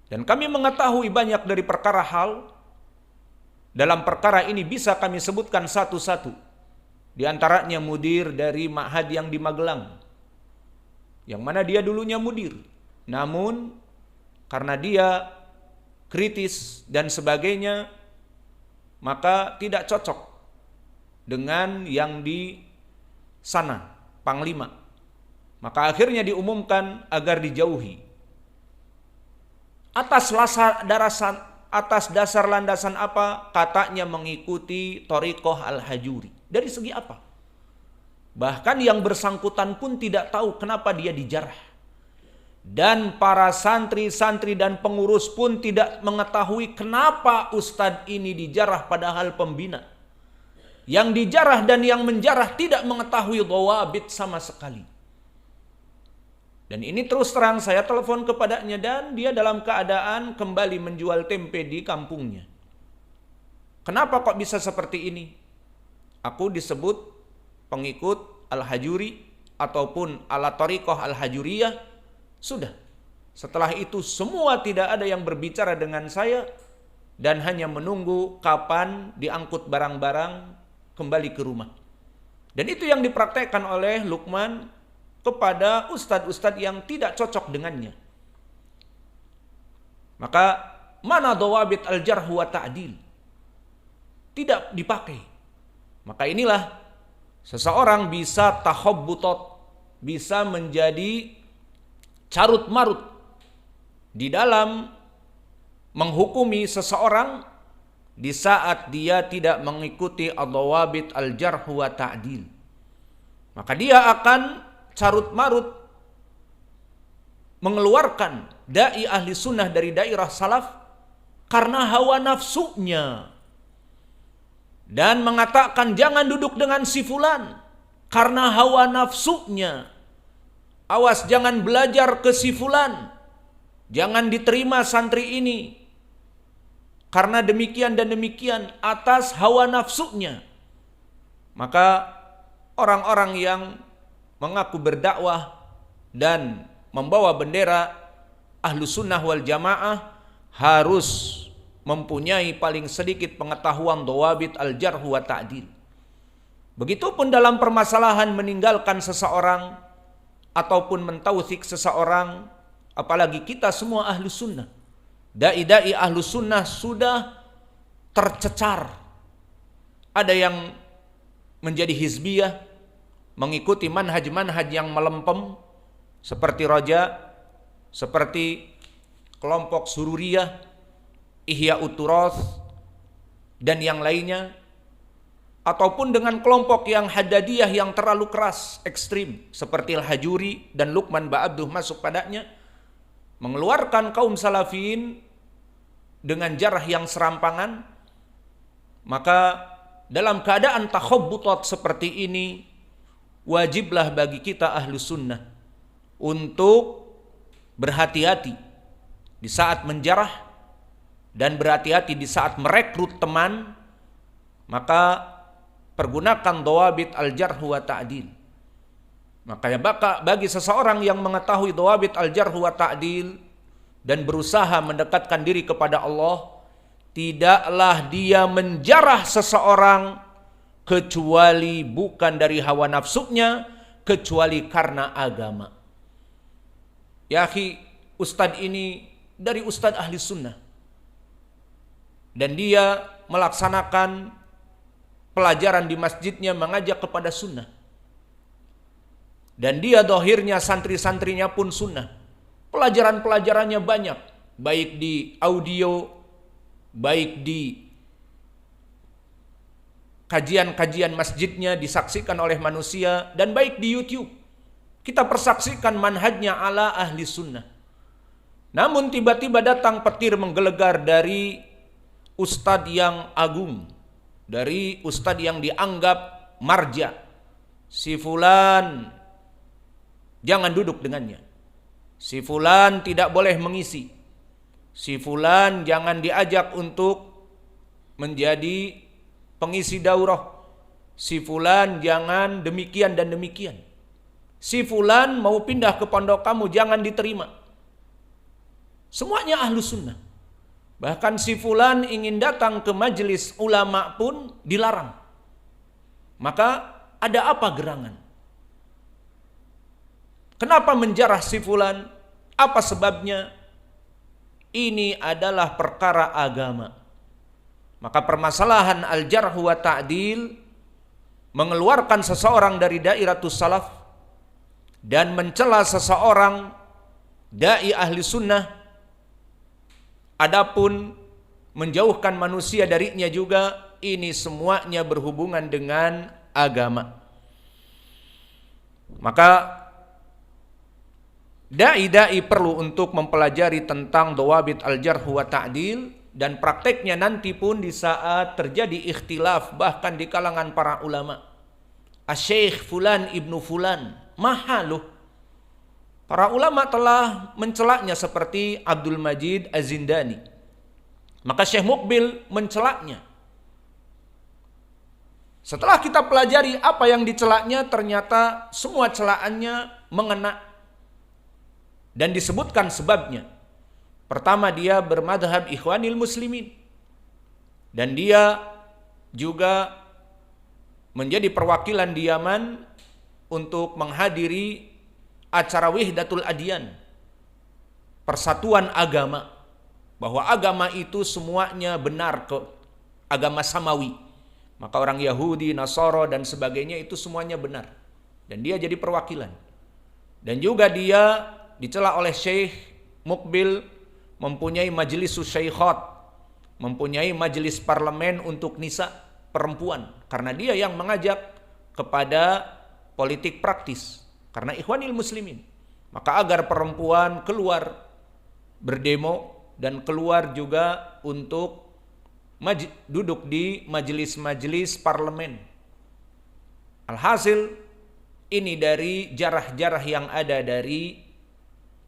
Dan kami mengetahui banyak dari perkara hal. Dalam perkara ini bisa kami sebutkan satu-satu. Di antaranya mudir dari ma'had yang di Magelang, yang mana dia dulunya mudir. Namun karena dia kritis dan sebagainya, maka tidak cocok dengan yang di sana, Panglima. Maka akhirnya diumumkan agar dijauhi. Atas dasar landasan apa? Katanya mengikuti Thariqah Al-Hajuri. Dari segi apa? Bahkan yang bersangkutan pun tidak tahu kenapa dia dijarah. Dan para santri-santri dan pengurus pun tidak mengetahui kenapa ustadz ini dijarah padahal pembina. Yang dijarah dan yang menjarah tidak mengetahui dhawabit sama sekali. Dan ini terus terang saya telepon kepadanya dan dia dalam keadaan kembali menjual tempe di kampungnya. Kenapa kok bisa seperti ini? Aku disebut pengikut Al-Hajuri ataupun ala Thariqah Al-Hajuriyah. Sudah. Setelah itu semua tidak ada yang berbicara dengan saya dan hanya menunggu kapan diangkut barang-barang kembali ke rumah. Dan itu yang dipraktekkan oleh Lukman kepada ustadz-ustadz yang tidak cocok dengannya. Maka mana dhawabit al-jarh wa ta'dil? Tidak dipakai. Maka inilah seseorang bisa tahabbutot, bisa menjadi carut marut di dalam menghukumi seseorang di saat dia tidak mengikuti ad-dhawabit al-jarh wa ta'dil. Maka dia akan carut marut mengeluarkan dai ahli sunnah dari dairah salaf karena hawa nafsunya, dan mengatakan jangan duduk dengan si fulan karena hawa nafsunya. Awas jangan belajar ke si fulan, jangan diterima santri ini karena demikian dan demikian atas hawa nafsunya. Maka orang-orang yang mengaku berdakwah dan membawa bendera Ahlus Sunnah wal Jamaah harus mempunyai paling sedikit pengetahuan dhawabit al-jarh wa ta'dil. Begitupun dalam permasalahan meninggalkan seseorang ataupun mentautsik seseorang, apalagi kita semua Ahlus Sunnah. Dai-dai Ahlus Sunnah sudah tercecar. Ada yang menjadi hizbiyah, mengikuti manhaj-manhaj yang melempem seperti Raja, seperti kelompok Sururiyah, Ihya Uturoth, dan yang lainnya, ataupun dengan kelompok yang Haddadiyah yang terlalu keras, ekstrim, seperti Al-Hajuri dan Lukman Ba'abduh masuk padanya, mengeluarkan kaum salafin dengan jarah yang serampangan. Maka dalam keadaan takhabbutat seperti ini, wajiblah bagi kita ahlu sunnah untuk berhati-hati di saat menjarah dan berhati-hati di saat merekrut teman. Maka pergunakan dhawabit al-jarh wa ta'dil. Makanya bagi seseorang yang mengetahui dhawabit al-jarh wa ta'dil dan berusaha mendekatkan diri kepada Allah, tidaklah dia menjarah seseorang kecuali bukan dari hawa nafsunya, kecuali karena agama. Ya akhi, ustadz ini dari ustadz ahli sunnah, dan dia melaksanakan pelajaran di masjidnya mengajak kepada sunnah, dan dia dohirnya santri-santrinya pun sunnah. Pelajaran-pelajarannya banyak, baik di audio, baik di kajian-kajian masjidnya disaksikan oleh manusia, dan baik di YouTube kita persaksikan manhajnya ala ahli sunnah. Namun tiba-tiba datang petir menggelegar dari ustadz yang agung, dari ustadz yang dianggap marja. Si fulan jangan duduk dengannya, si fulan tidak boleh mengisi, si fulan jangan diajak untuk menjadi pengisi daurah, si fulan jangan demikian dan demikian, si fulan mau pindah ke pondok kamu jangan diterima. Semuanya ahlu sunnah. Bahkan si fulan ingin datang ke majelis ulama pun dilarang. Maka ada apa gerangan? Kenapa menjarah si fulan? Apa sebabnya? Ini adalah perkara agama. Maka permasalahan al-jarh wa ta'dil mengeluarkan seseorang dari dairatus salaf dan mencela seseorang dai ahli sunnah, adapun menjauhkan manusia darinya juga, ini semuanya berhubungan dengan agama. Maka dai-dai perlu untuk mempelajari tentang dawabit al-jarh wa ta'dil, dan prakteknya nanti pun di saat terjadi ikhtilaf bahkan di kalangan para ulama. Asy-Syaikh fulan ibnu fulan, mahaluh. Para ulama telah mencelaknya seperti Abdul Majid Az-Zindani. Maka Syekh Muqbil mencelaknya. Setelah kita pelajari apa yang dicelaknya, ternyata semua celaannya mengena. Dan disebutkan sebabnya. Pertama, dia bermadhab Ikhwanil Muslimin. Dan dia juga menjadi perwakilan di Yaman untuk menghadiri acara Wihdatul Adyan, persatuan agama, bahwa agama itu semuanya benar, ke agama samawi. Maka orang Yahudi, Nasara dan sebagainya itu semuanya benar. Dan dia jadi perwakilan. Dan juga dia dicela oleh Syekh Muqbil mempunyai majelis syaikhot, mempunyai majelis parlemen untuk nisa, perempuan, karena dia yang mengajak kepada politik praktis. Karena Ikhwanil Muslimin, maka agar perempuan keluar berdemo dan keluar juga untuk duduk di majelis-majelis parlemen. Alhasil ini dari jarah-jarah yang ada dari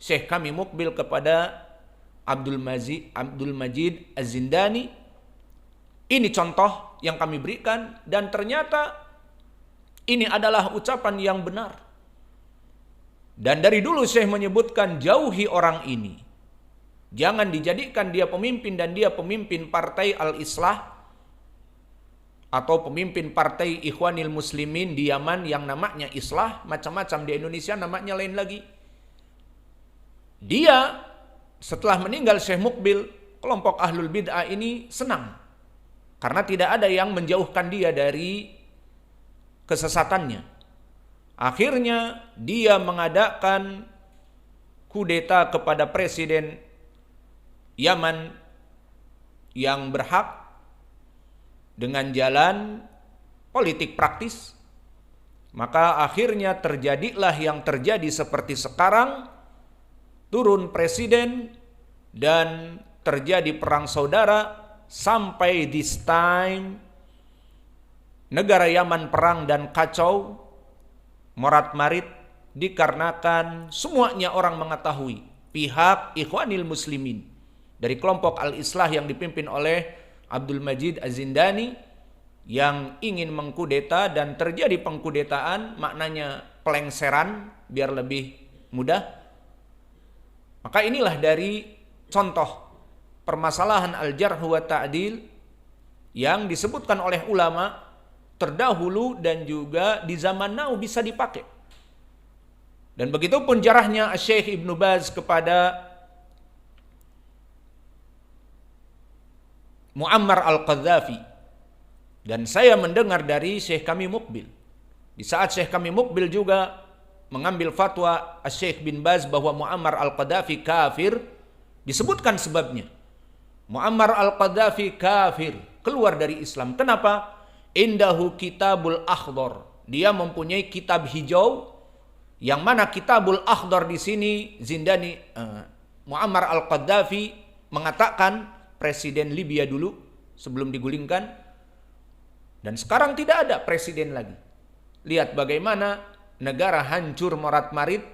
Syekh kami Muqbil kepada Abdul Majid Az-Zindani. Ini contoh yang kami berikan, dan ternyata ini adalah ucapan yang benar. Dan dari dulu Syekh menyebutkan, jauhi orang ini. Jangan dijadikan dia pemimpin, dan dia pemimpin partai Al-Islah atau pemimpin partai Ikhwanil Muslimin di Yaman yang namanya Islah, macam-macam di Indonesia namanya lain lagi. Dia setelah meninggal Syekh Muqbil, kelompok Ahlul Bid'ah ini senang karena tidak ada yang menjauhkan dia dari kesesatannya. Akhirnya dia mengadakan kudeta kepada presiden Yaman yang berhak dengan jalan politik praktis. Maka akhirnya terjadilah yang terjadi seperti sekarang, turun presiden dan terjadi perang saudara. Sampai this time negara Yaman perang dan kacau, morat-marit, dikarenakan semuanya orang mengetahui pihak Ikhwanil Muslimin dari kelompok Al-Islah yang dipimpin oleh Abdul Majid Az-Zindani yang ingin mengkudeta, dan terjadi pengkudetaan, maknanya pelengseran biar lebih mudah. Maka inilah dari contoh permasalahan al-jarh wa ta'dil yang disebutkan oleh ulama terdahulu dan juga di zaman now bisa dipakai. Dan begitu pun jarahnya Syekh Ibnu Baz kepada Muammar al-Qaddafi. Dan saya mendengar dari Syekh kami Muqbil, di saat Syekh kami Muqbil juga mengambil fatwa Syekh bin Baz bahwa Muammar al-Qaddafi kafir, disebutkan sebabnya. Muammar al-Qaddafi kafir, keluar dari Islam. Kenapa? Indahu kitabul akhdar. Dia mempunyai kitab hijau, yang mana kitabul akhdar di sini Zindani Muammar al-Qaddafi mengatakan, presiden Libya dulu sebelum digulingkan, dan sekarang tidak ada presiden lagi. Lihat bagaimana negara hancur morat-marit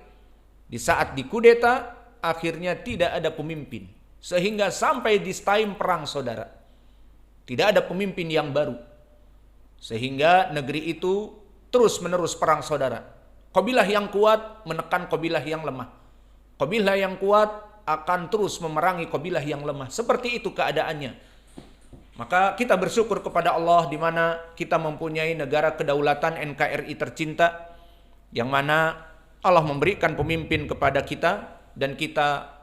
di saat dikudeta, akhirnya tidak ada pemimpin. Sehingga sampai di time perang saudara, tidak ada pemimpin yang baru. Sehingga negeri itu terus menerus perang saudara. Qabilah yang kuat menekan qabilah yang lemah. Qabilah yang kuat akan terus memerangi kabilah yang lemah. Seperti itu keadaannya. Maka kita bersyukur kepada Allah di mana kita mempunyai negara kedaulatan NKRI tercinta, yang mana Allah memberikan pemimpin kepada kita dan kita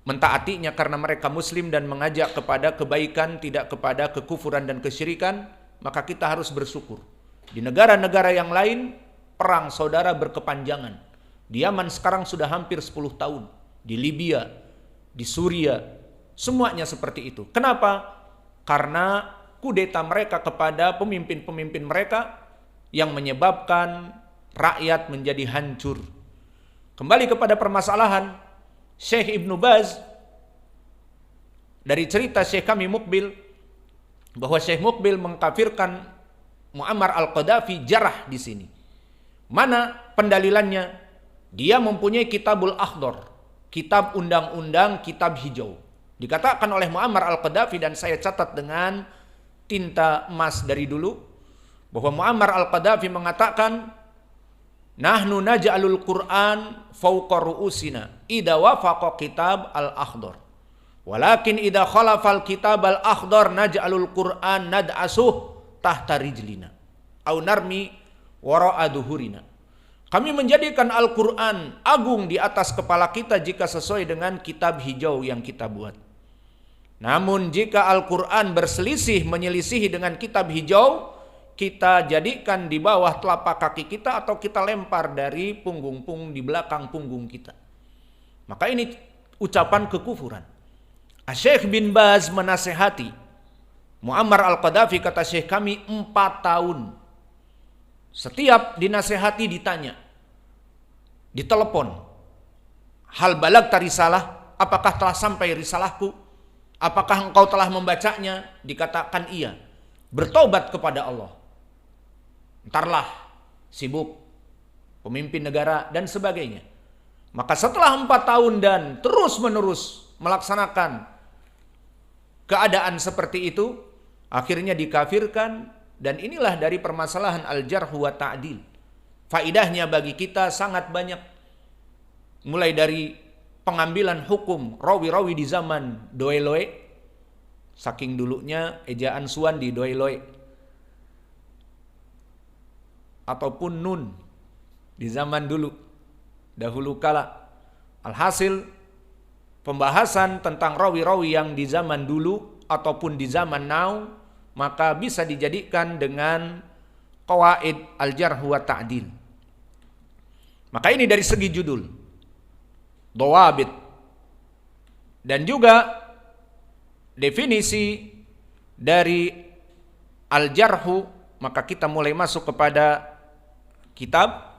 mentaatinya karena mereka muslim dan mengajak kepada kebaikan, tidak kepada kekufuran dan kesyirikan. Maka kita harus bersyukur. Di negara-negara yang lain perang saudara berkepanjangan. Di Yaman sekarang sudah hampir 10 tahun. Di Libya, di Suria, semuanya seperti itu. Kenapa? Karena kudeta mereka kepada pemimpin-pemimpin mereka yang menyebabkan rakyat menjadi hancur. Kembali kepada permasalahan Syekh Ibnu Baz, dari cerita Syekh kami Mukbil, bahwa Syekh Mukbil mengkafirkan Muammar al-Qaddafi jarah di sini. Mana pendalilannya? Dia mempunyai Kitabul Akhdar, kitab undang-undang, kitab hijau. Dikatakan oleh Muammar al-Qaddafi, dan saya catat dengan tinta emas dari dulu, bahwa Muammar al-Qaddafi mengatakan, nahnu naj'alul Qur'an fawqa ru'usina idza wafaqa kitab al-akhdar. Walakin idza khalafal kitab al-akhdar naj'alul Qur'an nad'asuh tahta rijlina au narmi wara'a duhurina. Kami menjadikan Al-Qur'an agung di atas kepala kita jika sesuai dengan kitab hijau yang kita buat. Namun jika Al-Qur'an berselisih, menyelisihi dengan kitab hijau, kita jadikan di bawah telapak kaki kita atau kita lempar dari punggung di belakang punggung kita. Maka ini ucapan kekufuran. Syekh bin Baz menasehati Muammar al-Qaddafi, kata Syekh kami, 4 tahun. Setiap dinasehati ditanya, ditelepon, hal balagta risalah, apakah telah sampai risalahku? Apakah engkau telah membacanya? Dikatakan iya. Bertobat kepada Allah. Entarlah sibuk pemimpin negara dan sebagainya. Maka setelah 4 tahun dan terus menerus melaksanakan keadaan seperti itu, akhirnya dikafirkan. Dan inilah dari permasalahan al-jarh wa ta'dil. Faidahnya bagi kita sangat banyak. Mulai dari pengambilan hukum rawi-rawi di zaman Doeloe, saking dulunya ejaan Suwan di Doeloe, ataupun Nun di zaman dahulu kala. Alhasil pembahasan tentang rawi-rawi yang di zaman dulu ataupun di zaman now, maka bisa dijadikan dengan qawaid al-jarh wa ta'dil. Maka ini dari segi judul, dhawabit, dan juga definisi dari al-jarhu. Maka kita mulai masuk kepada kitab